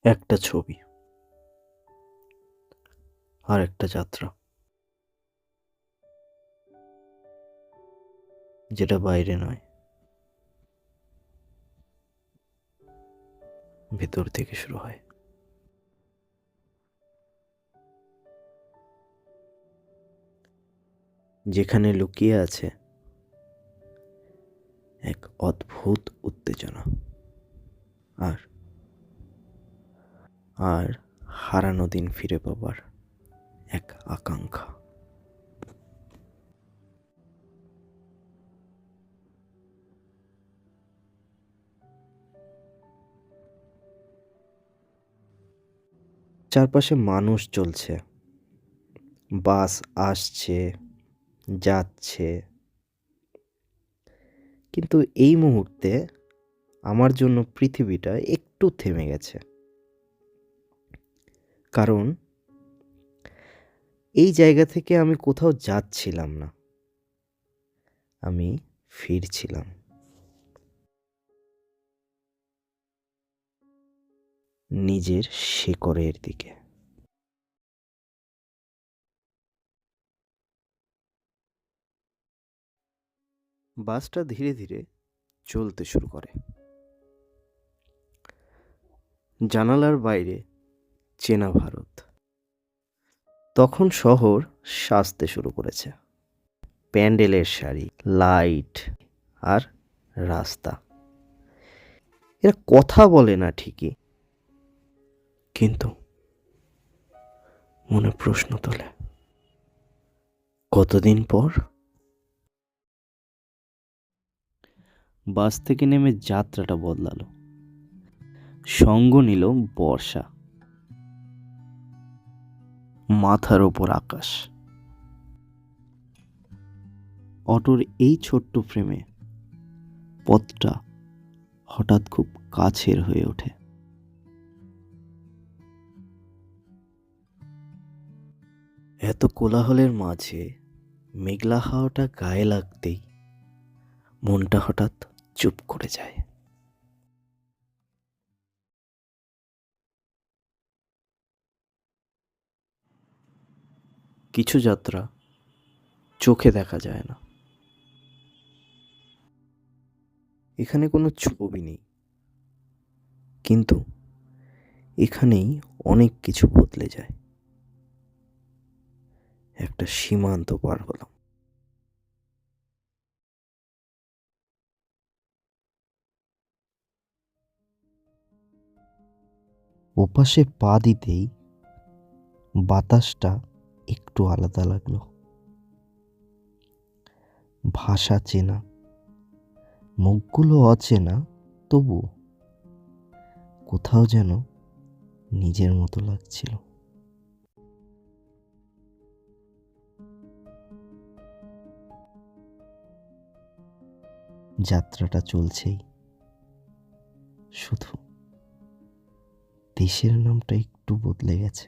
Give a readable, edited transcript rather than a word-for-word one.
একটা ছবি আর একটা যাত্রা, যেটা বাইরে নয়, ভেতর থেকে শুরু হয়। যেখানে লুকিয়ে আছে এক অদ্ভুত উত্তেজনা আর আর হারানো দিন ফিরে পাবার এক আকাঙ্ক্ষা। চারপাশে মানুষ চলছে, বাস আসছে যাচ্ছে, কিন্তু এই মুহূর্তে আমার জন্য পৃথিবীটা একটু থেমে গেছে। কারণ এই জায়গা থেকে আমি কোথাও যাচ্ছিলাম না, আমি ফিরছিলাম নিজের শেকড়ের দিকে। বাসটা ধীরে ধীরে চলতে শুরু করে। জানালার বাইরে চেনা ভারত। তখন শহর সাজতে শুরু করেছে। প্যান্ডেলের শাড়ি, লাইট আর রাস্তা। এরা কথা বলে না ঠিকই, কিন্তু মনে প্রশ্ন তোলে। কতদিন পর? বাস থেকে নেমে যাত্রাটা বদলালো। সঙ্গ নিল বর্ষা, মাথার ওপর আকাশ। অটোর এই ছোট্ট ফ্রেমে পথটা হঠাৎ খুব কাছের হয়ে ওঠে। এত কোলাহলের মাঝে মেঘলা হাওয়াটা গায়ে লাগতেই মনটা হঠাৎ চুপ করে যায়। কিছু যাত্রা চোখে দেখা যায় না। এখানে কোনো ছবি নেই, কিন্তু এখানেই অনেক কিছু বদলে যায়। একটা সীমান্ত পার হলাম। ওপাশে পা দিতেই বাতাসটা একটু আলাদা লাগলো। ভাষা চেনা, মুখগুলো অচেনা, তবু কোথাও যেন নিজের মতো লাগছিল। যাত্রাটা চলছেই, শুধু দেশের নামটা একটু বদলে গেছে।